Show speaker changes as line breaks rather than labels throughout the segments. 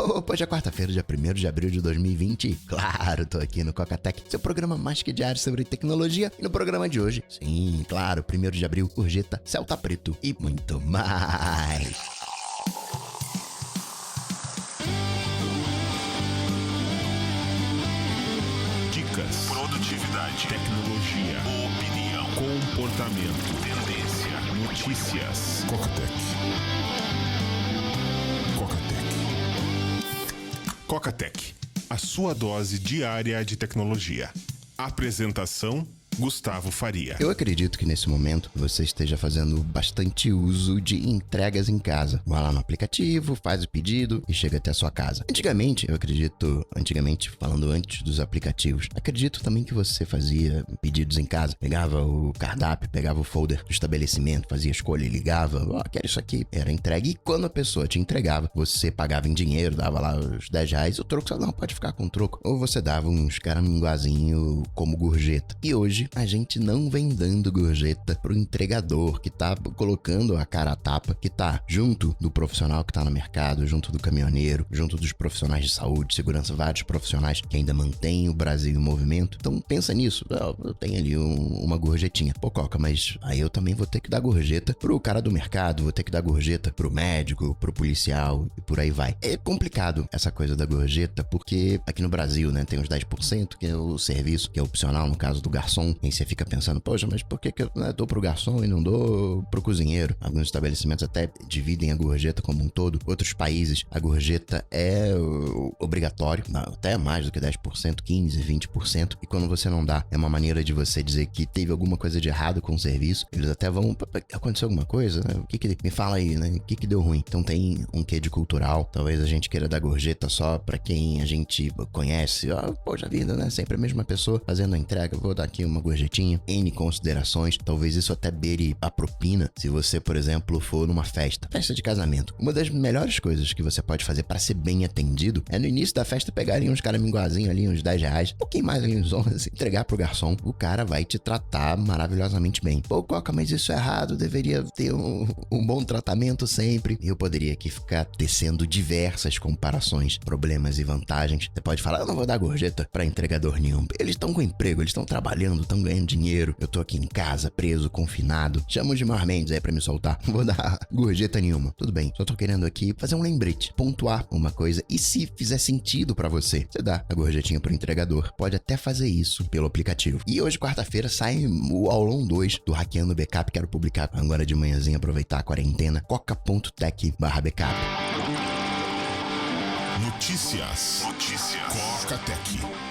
Opa, hoje é quarta-feira, dia 1º de abril de 2020. Claro, tô aqui no Cocatec, seu programa mais que diário sobre tecnologia. E no programa de hoje, sim, claro, 1º de abril, gorjeta, céu tá preto e muito mais.
Dicas, produtividade, tecnologia, opinião, comportamento, tendência, notícias. Cocatec. Cocatec, a sua dose diária de tecnologia. Apresentação: Gustavo Faria.
Eu acredito que nesse momento você esteja fazendo bastante uso de entregas em casa. Vai lá no aplicativo, faz o pedido e chega até a sua casa. Antigamente, falando antes dos aplicativos, acredito também que você fazia pedidos em casa, pegava o cardápio, pegava o folder do estabelecimento, fazia escolha e ligava, quero isso aqui, era entregue. E quando a pessoa te entregava, você pagava em dinheiro, dava lá os R$10, o troco só não pode ficar com o troco. Ou você dava uns caraminguazinho como gorjeta. E hoje, a gente não vem dando gorjeta pro entregador que tá colocando a cara a tapa, que tá junto do profissional que tá no mercado, junto do caminhoneiro, junto dos profissionais de saúde, segurança, vários profissionais que ainda mantêm o Brasil em movimento. Então pensa nisso, eu tenho ali uma gorjetinha. Pô, Coca, mas aí eu também vou ter que dar gorjeta pro cara do mercado, vou ter que dar gorjeta pro médico, pro policial e por aí vai. É complicado essa coisa da gorjeta, porque aqui no Brasil, né, tem os 10%, que é o serviço, que é opcional no caso do garçom. E você fica pensando, poxa, mas por que eu dou pro garçom e não dou pro cozinheiro? Alguns estabelecimentos até dividem a gorjeta como um todo. Outros países, a gorjeta é obrigatório, até mais do que 10%, 15%, 20%. E quando você não dá, é uma maneira de você dizer que teve alguma coisa de errado com o serviço. Eles até vão, aconteceu alguma coisa? Né? O que me fala aí, né? O que deu ruim? Então tem um quê de cultural. Talvez a gente queira dar gorjeta só pra quem a gente conhece. Poxa vida, né? Sempre a mesma pessoa fazendo a entrega. Vou dar aqui uma gorjetinha, N considerações, talvez isso até beire a propina se você, por exemplo, for numa festa de casamento. Uma das melhores coisas que você pode fazer para ser bem atendido é no início da festa pegarem uns caraminguazinhos ali, uns R$10, um pouquinho mais ali, uns 11, entregar pro garçom, o cara vai te tratar maravilhosamente bem. Pô, Coca, mas isso é errado, deveria ter um bom tratamento sempre. Eu poderia aqui ficar tecendo diversas comparações, problemas e vantagens. Você pode falar, eu não vou dar gorjeta para entregador nenhum. Eles estão com emprego, eles estão trabalhando, estão ganhando dinheiro, eu tô aqui em casa, preso, confinado, chama o Gilmar Mendes aí pra me soltar, não vou dar gorjeta nenhuma. Tudo bem, só tô querendo aqui fazer um lembrete, pontuar uma coisa, e se fizer sentido pra você dá a gorjetinha pro entregador, pode até fazer isso pelo aplicativo. E hoje, quarta-feira, sai o aulão 2 do Hackeando Backup, quero publicar agora de manhãzinha, aproveitar a quarentena, coca.tech/backup.
Notícias. Cocatec.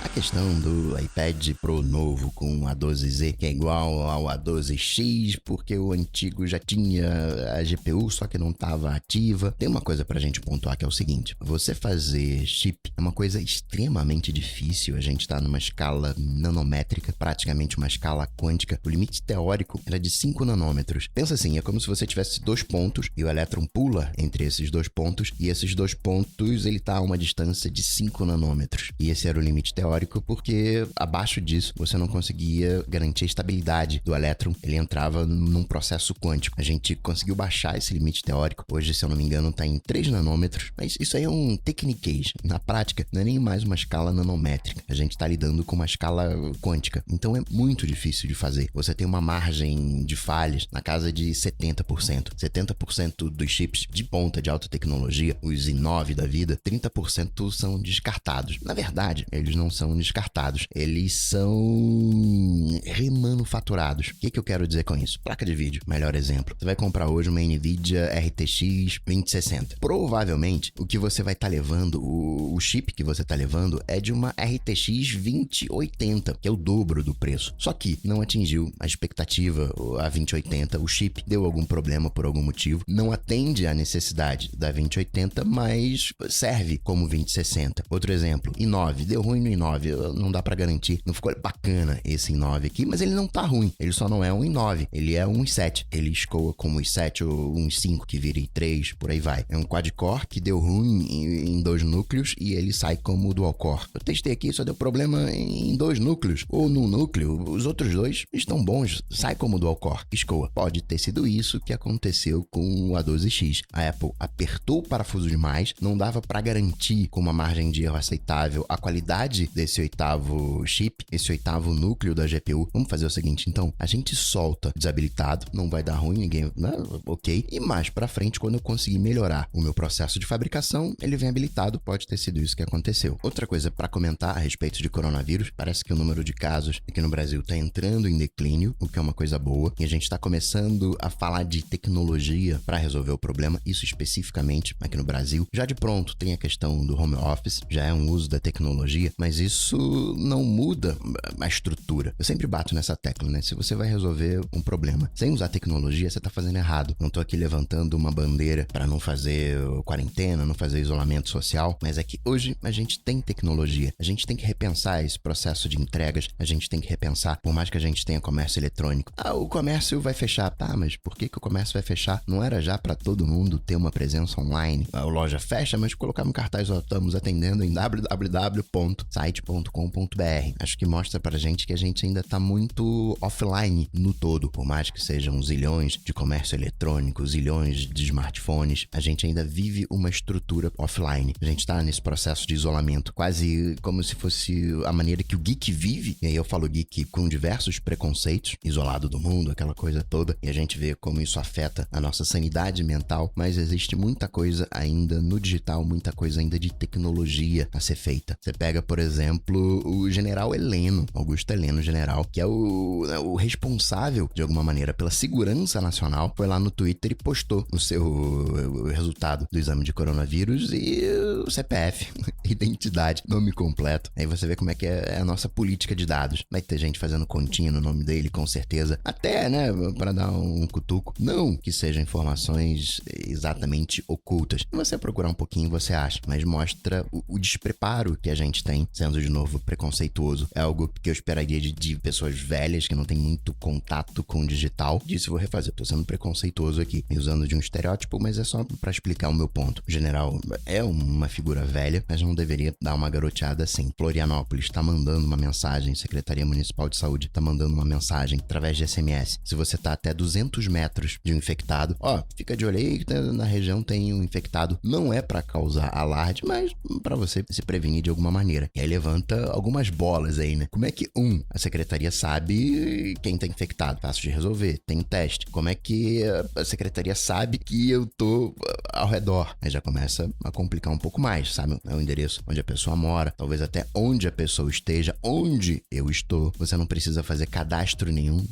A questão do iPad Pro novo com a A12Z, que é igual ao A12X, porque o antigo já tinha a GPU, só que não estava ativa. Tem uma coisa pra gente pontuar que é o seguinte: você fazer chip é uma coisa extremamente difícil. A gente tá numa escala nanométrica, praticamente uma escala quântica. O limite teórico era de 5 nanômetros. Pensa assim, é como se você tivesse 2 pontos e o elétron pula entre esses 2 pontos, e esses 2 pontos ele tá a uma distância de 5 nanômetros. E esse era o limite teórico, porque abaixo disso você não conseguia garantir a estabilidade do elétron, ele entrava num processo quântico. A gente conseguiu baixar esse limite teórico, hoje, se eu não me engano, está em 3 nanômetros, mas isso aí é um techniquez. Na prática, não é nem mais uma escala nanométrica, a gente está lidando com uma escala quântica, então é muito difícil de fazer. Você tem uma margem de falhas na casa de 70%. 70% dos chips de ponta de alta tecnologia, os i9 da vida, 30% são descartados. Na verdade, eles não são descartados, eles são remanufaturados. O que eu quero dizer com isso? Placa de vídeo, melhor exemplo. Você vai comprar hoje uma NVIDIA RTX 2060. Provavelmente, o que você vai estar levando, o chip que você está levando é de uma RTX 2080, que é o dobro do preço. Só que não atingiu a expectativa, a 2080, o chip deu algum problema por algum motivo, não atende à necessidade da 2080, mas serve como 2060. Outro exemplo, i9, deu ruim no i9. i9, não dá pra garantir. Não ficou bacana esse i9 aqui, mas ele não tá ruim. Ele só não é um i9, ele é um i7. Ele escoa como um i7 ou um i5 que vira i3, por aí vai. É um quad-core que deu ruim em 2 núcleos e ele sai como dual-core. Eu testei aqui, só deu problema em 2 núcleos ou num núcleo. Os outros 2 estão bons, sai como dual-core, escoa. Pode ter sido isso que aconteceu com o A12X. A Apple apertou o parafuso demais, não dava para garantir com uma margem de erro aceitável a qualidade desse 8º chip, esse 8º núcleo da GPU. Vamos fazer o seguinte, então, a gente solta desabilitado, não vai dar ruim, ninguém, né? Ok. E mais para frente, quando eu conseguir melhorar o meu processo de fabricação, ele vem habilitado, pode ter sido isso que aconteceu. Outra coisa para comentar a respeito de coronavírus, parece que o número de casos aqui no Brasil está entrando em declínio, o que é uma coisa boa, e a gente está começando a falar de tecnologia para resolver o problema, isso especificamente aqui no Brasil. Já de pronto tem a questão do home office, já é um uso da tecnologia, mas isso não muda a estrutura. Eu sempre bato nessa tecla, né? Se você vai resolver um problema sem usar tecnologia, você tá fazendo errado. Não tô aqui levantando uma bandeira para não fazer quarentena, não fazer isolamento social, mas é que hoje a gente tem tecnologia. A gente tem que repensar esse processo de entregas, a gente tem que repensar, por mais que a gente tenha comércio eletrônico. Ah, o comércio vai fechar. Tá, mas por que o comércio vai fechar? Não era já para todo mundo ter uma presença online? A loja fecha, mas colocar um cartaz, ó, estamos atendendo em www.site.com.br. Acho que mostra pra gente que a gente ainda tá muito offline no todo. Por mais que sejam zilhões de comércio eletrônico, zilhões de smartphones, a gente ainda vive uma estrutura offline. A gente tá nesse processo de isolamento, quase como se fosse a maneira que o geek vive. E aí eu falo geek com diversos preconceitos, isolado do mundo, aquela coisa toda. E a gente vê como isso afeta a nossa sanidade mental, mas existe muita coisa ainda no digital, muita coisa ainda de tecnologia a ser feita. Você pega, por exemplo, o general Heleno, Augusto Heleno, general, que é o responsável, de alguma maneira, pela segurança nacional, foi lá no Twitter e postou o seu resultado do exame de coronavírus e o CPF, identidade, nome completo. Aí você vê como é que é a nossa política de dados. Vai ter gente fazendo continha no nome dele, com certeza. Até, né, para dar um cutuco. Não que sejam informações exatamente ocultas. Se você procurar um pouquinho, você acha. Mas mostra o despreparo que a gente tem, sendo de novo preconceituoso. É algo que eu esperaria de pessoas velhas que não tem muito contato com o digital. Disso eu vou refazer. Eu tô sendo preconceituoso aqui, me usando de um estereótipo, mas é só pra explicar o meu ponto. O general é uma figura velha, mas não deveria dar uma garoteada assim. Florianópolis tá mandando uma mensagem, Secretaria Municipal de Saúde tá mandando uma mensagem através de SMS. Se você tá até 200 metros de um infectado, ó, fica de olho aí que na região tem um infectado. Não é pra causar alarde, mas pra você se prevenir de alguma maneira. E aí levanta algumas bolas aí, né? Como é que, a secretaria sabe quem tá infectado? Fácil de resolver, tem teste. Como é que a secretaria sabe que eu tô ao redor? Aí já começa a complicar um pouco mais, sabe? É o endereço onde a pessoa mora, talvez até onde a pessoa esteja, onde eu estou. Você não precisa fazer cadastro nenhum,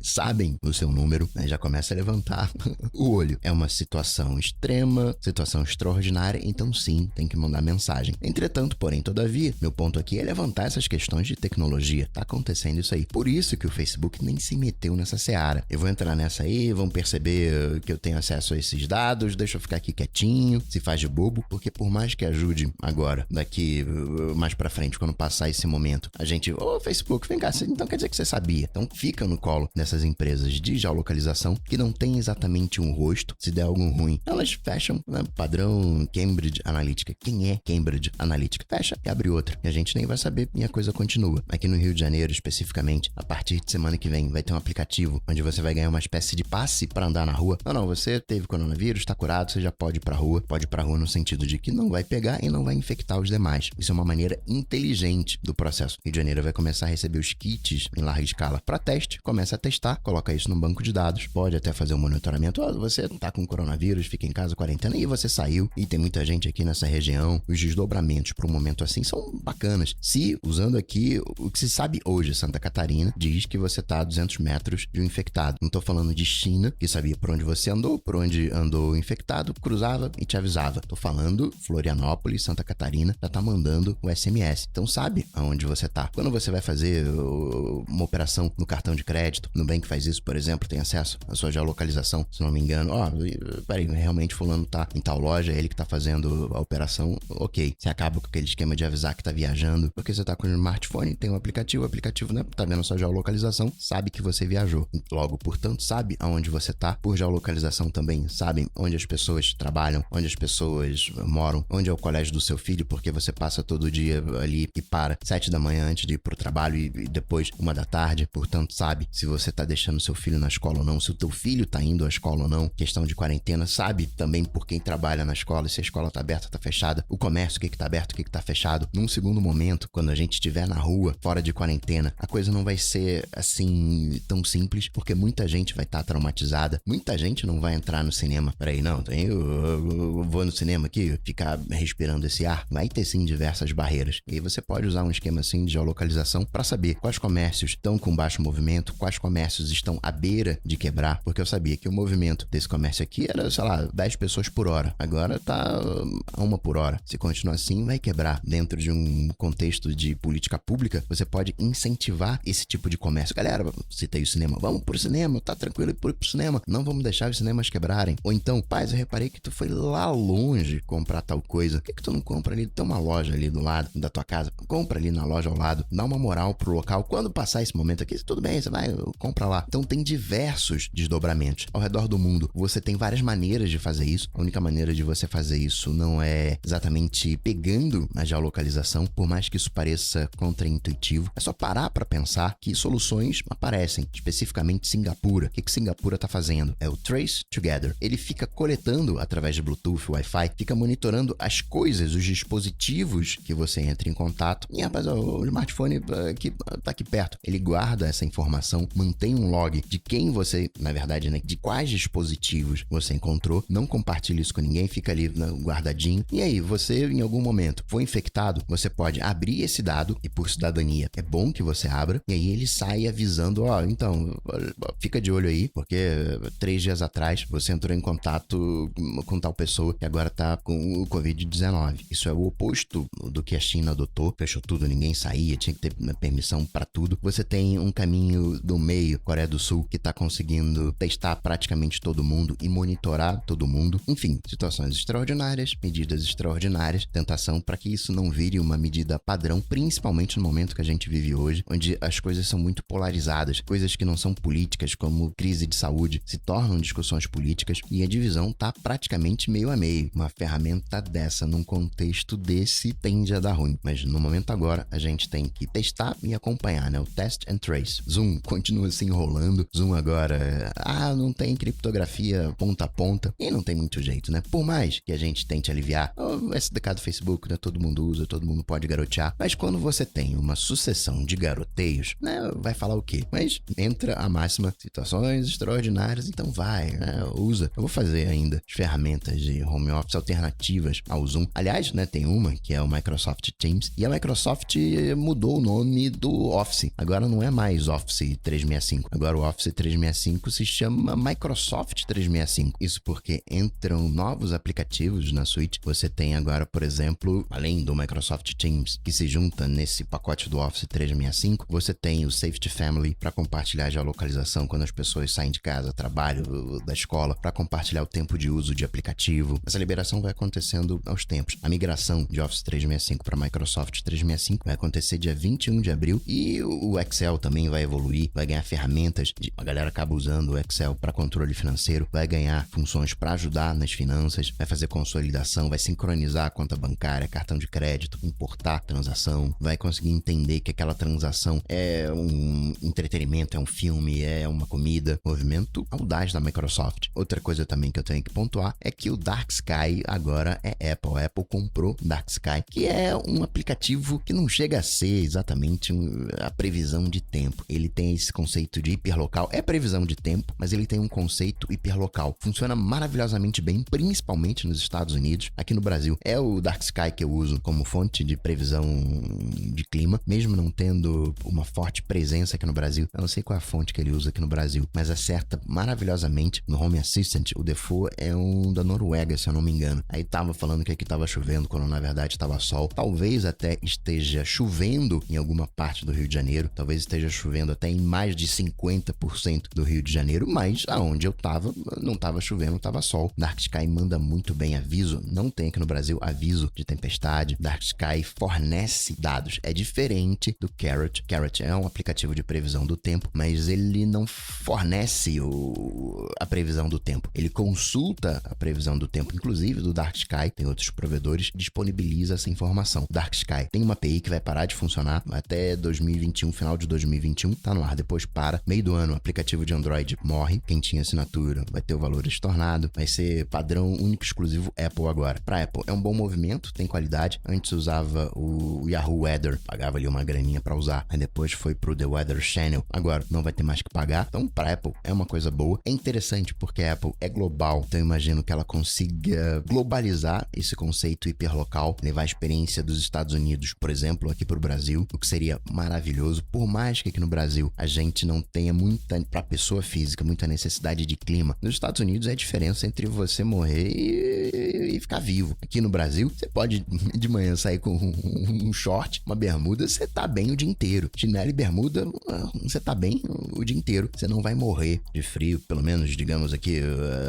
sabem o seu número, aí já começa a levantar o olho. É uma situação extrema, situação extraordinária, então sim, tem que mandar mensagem. Entretanto, porém, todavia, meu ponto aqui é levantar essas questões de tecnologia. Tá acontecendo isso aí. Por isso que o Facebook nem se meteu nessa seara. Eu vou entrar nessa aí, vão perceber que eu tenho acesso a esses dados, deixa eu ficar aqui quietinho, se faz de bobo, porque por mais que ajude agora, daqui mais pra frente, quando passar esse momento, a gente, Facebook, vem cá, então quer dizer que você sabia. Então fica no colo dessas empresas de geolocalização que não tem exatamente um rosto. Se der algo ruim, elas fecham, né? Padrão Cambridge Analytica. Quem é Cambridge Analytica? Fecha e abre outra. E a gente nem vai saber e a coisa continua. Aqui no Rio de Janeiro, especificamente, a partir de semana que vem, vai ter um aplicativo onde você vai ganhar uma espécie de passe para andar na rua. Não, você teve coronavírus, tá curado, você já pode ir pra rua. Pode ir pra rua no sentido de que não vai pegar e não vai infectar os demais. Isso é uma maneira inteligente do processo. Rio de Janeiro vai começar a receber os kits em larga escala para teste, começa a testar, coloca isso no banco de dados, pode até fazer um monitoramento. Você tá com coronavírus, fica em casa, quarentena, e você saiu, e tem muita gente aqui nessa região. Os desdobramentos para um momento assim são bacanas. Se, usando aqui, o que se sabe hoje, Santa Catarina diz que você tá a 200 metros de um infectado. Não tô falando de China, que sabia por onde você andou, por onde andou o infectado, cruzava e te avisava. Tô falando Florianópolis, Santa Catarina, já tá mandando o SMS. Então sabe aonde você tá. Quando você vai fazer uma operação no cartão de crédito, no Nubank faz isso, por exemplo, tem acesso à sua geolocalização, se não me engano. Peraí, realmente fulano tá em tal loja, ele que tá fazendo a operação, ok. Você acaba com aquele esquema de avisar que tá viajando, porque você tá com o smartphone, tem um aplicativo, o aplicativo, né, tá vendo a sua geolocalização, sabe que você viajou. Logo, portanto, sabe aonde você tá. Por geolocalização também, sabem onde as pessoas trabalham, onde as pessoas moram, onde é o colégio do seu filho, porque você passa todo dia ali e para 7 da manhã antes de ir pro trabalho e depois 1 da tarde. Portanto, sabe se você tá deixando seu filho na escola ou não, se o teu filho tá indo à escola ou não. Questão de quarentena, sabe também por quem trabalha na escola, se a escola tá aberta, tá fechada, o comércio, o que tá aberto, o que tá fechado. Num segundo momento, quando a gente estiver na rua, fora de quarentena, a coisa não vai ser assim tão simples, porque muita gente vai estar traumatizada, muita gente não vai entrar no cinema. Peraí, não, eu vou no cinema aqui, ficar respirando esse ar. Vai ter sim diversas barreiras. E aí você pode usar um esquema assim de geolocalização para saber quais comércios estão com baixo movimento, quais comércios estão à beira de quebrar, porque eu sabia que o movimento desse comércio aqui era, sei lá, 10 pessoas por hora. Agora tá 1 por hora. Se continuar assim, vai quebrar. Dentro de um contexto de política pública, você pode incentivar esse tipo de comércio. Galera, citei o cinema, vamos pro cinema, tá tranquilo ir pro cinema, não vamos deixar os cinemas quebrarem. Ou então, paz, eu reparei que tu foi lá longe comprar tal coisa, por que tu não compra ali? Tem uma loja ali do lado da tua casa, compra ali na loja ao lado, dá uma moral pro local. Quando passar esse momento aqui, tudo bem, você vai, compra lá. Então tem diversos desdobramentos ao redor do mundo. Você tem várias maneiras de fazer isso. A única maneira de você fazer isso não é exatamente pegando a geolocalização, por mais que isso pareça contraintuitivo. É só parar para pensar que soluções aparecem, especificamente Singapura. O que Singapura tá fazendo? É o Trace Together. Ele fica coletando através de Bluetooth, Wi-Fi, fica monitorando as coisas, os dispositivos que você entra em contato. E rapaz, o smartphone tá aqui perto. Ele guarda essa informação, mantém um log de quem você, na verdade, né, de quais dispositivos você encontrou. Não compartilha isso com ninguém, fica ali, né, guardadinho. E aí, você em algum momento foi infectado, você pode abrir esse dado e por cidadania é bom que você abra, e aí ele sai avisando, então, fica de olho aí, porque 3 dias atrás você entrou em contato com tal pessoa que agora tá com o Covid-19. Isso é o oposto do que a China adotou, fechou tudo, ninguém saía, tinha que ter permissão para tudo. Você tem um caminho do meio, Coreia do Sul, que tá conseguindo testar praticamente todo mundo e monitorar todo mundo. Enfim, situações extraordinárias, medidas extraordinárias, tentação para que isso não vire uma medida padrão, principalmente no momento que a gente vive hoje, onde as coisas são muito polarizadas, coisas que não são políticas, como crise de saúde, se tornam discussões políticas e a divisão tá praticamente meio a meio. Uma ferramenta dessa, num contexto desse, tende a dar ruim. Mas no momento agora, a gente tem que testar e acompanhar, né? O test and trace. Zoom continua se enrolando. Zoom agora, não tem criptografia ponta a ponta. E não tem muito jeito, né? Por mais que a gente tente aliviar, o SDK do Facebook, né? Todo mundo usa, todo mundo pode garotear. Mas quando você tem uma sucessão de garoteios, né? Vai falar o quê? Mas entra a máxima, situações extraordinárias, então vai, né? Usa. Eu vou fazer ainda as ferramentas de home office alternativas ao Zoom. Aliás, né? Tem uma que é o Microsoft Teams, e a Microsoft mudou o nome do Office. Agora não é mais Office 365. Agora o Office 365 se chama Microsoft 365. Isso porque entram novos aplicativos na suite. Você tem agora, por exemplo, além do Microsoft Teams, que se junta nesse pacote do Office 365, você tem o Safety Family para compartilhar a geolocalização quando as pessoas saem de casa, trabalho, da escola, para compartilhar o tempo de uso de aplicativo. Essa liberação vai acontecendo aos tempos. A migração de Office 365 para Microsoft 365 vai acontecer dia 21 de abril e o Excel também vai evoluir, vai ganhar ferramentas. A galera acaba usando o Excel para controle financeiro, vai ganhar funções para ajudar nas finanças, vai fazer consolidação, vai sincronizar a conta bancária, cartão de crédito, importar transação, vai conseguir entender que aquela transação é um entretenimento, é um filme, é uma comida. Movimento audaz da Microsoft. Outra coisa também que eu tenho que pontuar é que o Dark Sky agora é Apple. A Apple comprou Dark Sky, que é um aplicativo que não chega a ser exatamente a previsão de tempo. Ele tem esse conceito de hiperlocal. É previsão de tempo, mas ele tem um conceito hiperlocal. Funciona maravilhosamente bem, principalmente nos Estados Unidos. Aqui no Brasil é o Dark Sky que eu uso como fonte de previsão de clima, mesmo não tendo uma forte presença aqui no Brasil. Eu não sei qual é a fonte que ele usa aqui no Brasil, mas acerta maravilhosamente. No Home Assistant, o default é um região da Noruega, se eu não me engano. Aí tava falando que aqui tava chovendo, quando na verdade tava sol. Talvez até esteja chovendo em alguma parte do Rio de Janeiro. Talvez esteja chovendo até em mais de 50% do Rio de Janeiro. Mas aonde eu tava, não tava chovendo, tava sol. Dark Sky manda muito bem aviso. Não tem aqui no Brasil aviso de tempestade. Dark Sky fornece dados. É diferente do Carrot. Carrot é um aplicativo de previsão do tempo, mas ele não fornece a previsão do tempo. Ele consulta a previsão do tempo, inclusive do Dark Sky, tem outros provedores, disponibiliza essa informação. Dark Sky tem uma API que vai parar de funcionar até 2021, final de 2021, tá no ar, depois para. Meio do ano, o aplicativo de Android morre, quem tinha assinatura vai ter o valor estornado, vai ser padrão único exclusivo Apple agora. Para Apple é um bom movimento, tem qualidade. Antes usava o Yahoo Weather, pagava ali uma graninha para usar, aí depois foi pro The Weather Channel, agora não vai ter mais que pagar. Então, para Apple é uma coisa boa. É interessante porque a Apple é global, então eu imagino que ela consiga globalizar esse conceito hiperlocal, levar a experiência dos Estados Unidos, por exemplo, aqui pro Brasil, o que seria maravilhoso, por mais que aqui no Brasil a gente não tenha muita, pra pessoa física, muita necessidade de clima. Nos Estados Unidos é a diferença entre você morrer e ficar vivo. Aqui no Brasil, você pode de manhã sair com um short, uma bermuda, você tá bem o dia inteiro. Chinelo e bermuda, você tá bem o dia inteiro. Você não vai morrer de frio, pelo menos, digamos aqui,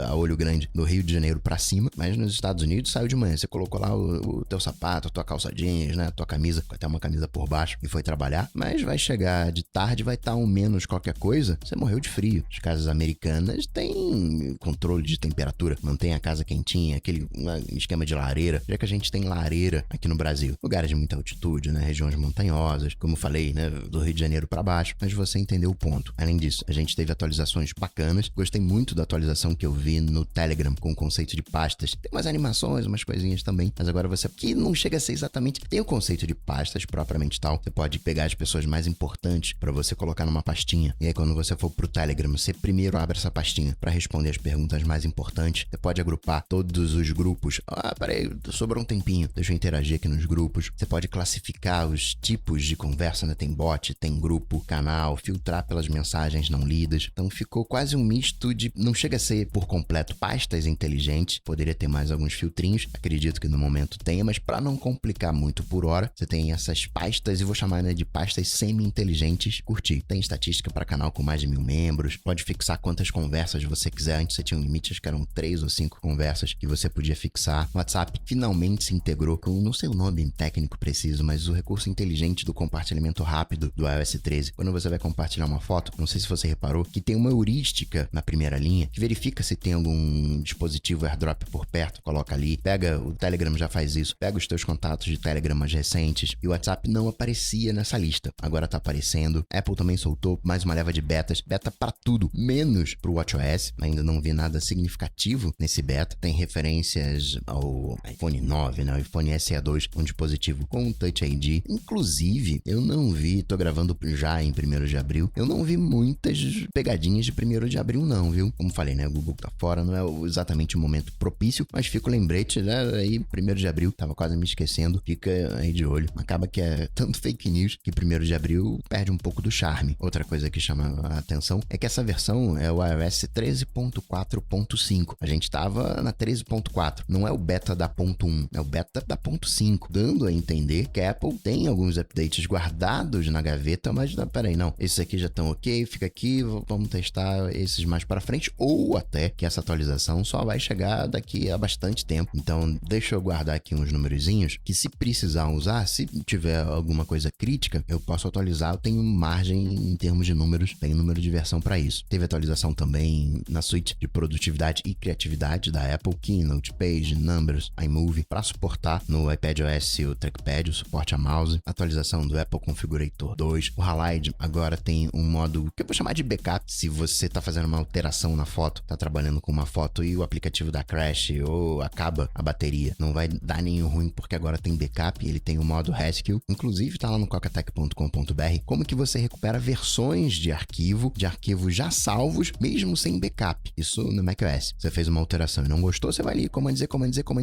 a olho grande, do Rio de Janeiro pra cima. Mas nos Estados Unidos, saiu de manhã, você colocou lá o teu sapato, a tua calça jeans, né, a tua camisa, até uma camisa por baixo, e foi trabalhar. Mas vai chegar de tarde, vai estar um menos qualquer coisa, você morreu de frio. As casas americanas têm controle de temperatura, mantém a casa quentinha, aquele esquema de lareira, já que a gente tem lareira aqui no Brasil. Lugares de muita altitude, né, regiões montanhosas, como eu falei, né, do Rio de Janeiro pra baixo, mas você entendeu o ponto. Além disso, a gente teve atualizações bacanas, gostei muito da atualização que eu vi no Telegram com o conceito de pastas. Tem umas animações, umas coisinhas também, mas agora você, que não chega a ser exatamente, tem o conceito de pastas propriamente tal, você pode pegar as pessoas mais importantes pra você colocar numa pastinha, e aí quando você for pro Telegram, você primeiro abre essa pastinha pra responder as perguntas mais importantes, você pode agrupar todos os grupos. Peraí, sobrou um tempinho, deixa eu interagir aqui nos grupos. Você pode classificar os tipos de conversa, né? Tem bot, tem grupo, canal, filtrar pelas mensagens não lidas. Então ficou quase um misto de, não chega a ser por completo pastas inteligentes, poderia ter mais alguns filtrinhos, acredito que no momento tenha, mas para não complicar muito por hora, você tem essas pastas, e vou chamar, né, de pastas semi-inteligentes. Curti. Tem estatística para canal com mais de 1000 membros, pode fixar quantas conversas você quiser. Antes você tinha um limite, acho que eram 3 ou 5 conversas que você podia fixar. O WhatsApp finalmente se integrou com, não sei o nome técnico preciso, mas o recurso inteligente do compartilhamento rápido do iOS 13. Quando você vai compartilhar uma foto, não sei se você reparou, que tem uma heurística na primeira linha, que verifica se tem algum dispositivo AirDrop por perto, coloca ali, pega, o Telegram já faz isso, pega os teus contatos de Telegram mais recentes, e o WhatsApp não aparecia nessa lista, agora tá aparecendo. Apple também soltou mais uma leva de betas, beta pra tudo, menos pro WatchOS, ainda não vi nada significativo nesse beta. Tem referências ao iPhone 9, né, o iPhone SE2, um dispositivo com Touch ID. Inclusive, eu não vi, tô gravando já em 1º de abril, eu não vi muitas pegadinhas de 1º de abril não, viu? Como falei, né, o Google tá fora, não é exatamente o momento propício, mas fica o lembrete, né, aí 1º de abril, tava quase me esquecendo, fica aí de olho. Acaba que é tanto fake news que 1º de abril perde um pouco do charme. Outra coisa que chama a atenção é que essa versão é o iOS 13.4.5. A gente tava na 13.4, não é o beta da ponto .1, é o beta da ponto .5, dando a entender que a Apple tem alguns updates guardados na gaveta, mas peraí, não, esses aqui já estão ok, fica aqui, vamos testar esses mais para frente, ou até que essa atualização só vai chegar daqui a bastante tempo. Então, deixa eu guardar aqui uns numerozinhos, que se precisar usar, se tiver alguma coisa crítica, eu posso atualizar, eu tenho margem em termos de números, tenho número de versão para isso. Teve atualização também na suite de produtividade e criatividade da Apple, Keynote, Page, Numbers, iMovie, para suportar no iPadOS o trackpad, o suporte a mouse, atualização do Apple Configurator 2, o Halide agora tem um modo que eu vou chamar de backup. Se você tá fazendo uma alteração na foto, tá trabalhando com uma foto e o aplicativo dá crash ou acaba a bateria, não vai dar nenhum ruim porque agora tem backup, ele tem o modo Rescue, inclusive tá lá no cocatec.com.br como que você recupera versões de arquivos já salvos, mesmo sem backup. Isso no macOS. Você fez uma alteração e não gostou, você vai ali, comando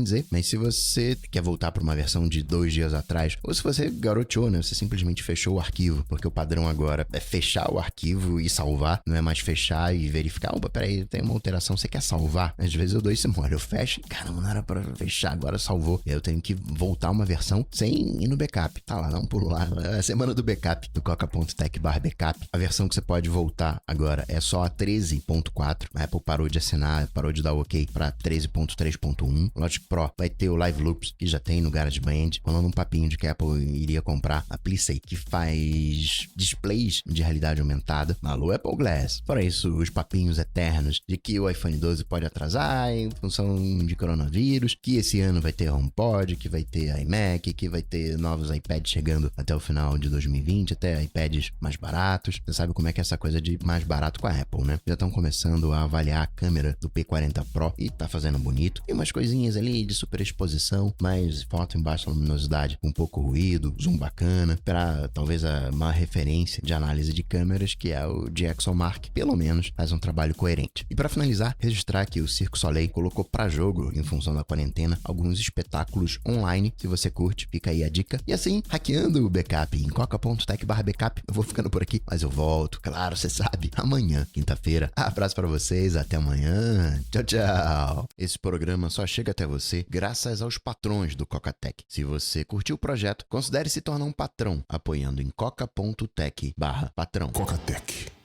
dizer, mas se você quer voltar para uma versão de 2 dias atrás, ou se você garoteou, né? Você simplesmente fechou o arquivo, porque o padrão agora é fechar o arquivo e salvar, não é mais fechar e verificar. Opa, peraí, tem uma alteração, você quer salvar? Às vezes eu dou esse mole, eu fecho, caramba, não era pra fechar, agora salvou. Eu tenho que voltar uma versão sem ir no backup. Tá lá, dá um pulo lá. É a semana do backup, no coca.tech/backup. A versão que você pode voltar agora é só a 13.4. A Apple parou de assinar, parou de dar o ok pra 13.3.1. Logic Pro vai ter o Live Loops, que já tem no GarageBand. Falando um papinho de que a Apple iria comprar a Plissey, que faz displays de realidade aumentada. Alô, Apple Glass. Fora isso, os papinhos eternos de que o iPhone 12 pode atrasar em função de coronavírus, que esse ano vai ter HomePod, que vai ter iMac, que vai ter novos iPads chegando até o final de 2020, até iPads mais baratos. Você sabe como é que é essa coisa de mais barato com a Apple, né? Já estão começando a avaliar a câmera do P40 Pro e tá fazendo bonito. Tem umas coisinhas ali de super exposição, mas foto em baixa luminosidade, com pouco ruído, zoom bacana, para talvez uma referência de análise de câmeras, que é o DxOMark, pelo menos faz um trabalho coerente. E para finalizar, registrar que o Cirque Soleil colocou para jogo, em função da quarentena, alguns espetáculos online. Se você curte, fica aí a dica. E assim, hackeando o backup em coca.tech/backup, eu vou ficando por aqui, mas eu volto, claro, você sabe, amanhã, quinta-feira. Abraço para vocês, até amanhã. Tchau, tchau. Esse programa só chega até você graças aos patrões do Coca-Tech. Se você curtiu o projeto, considere se tornar um patrão, apoiando em coca.tech/patrão.
Coca-Tech.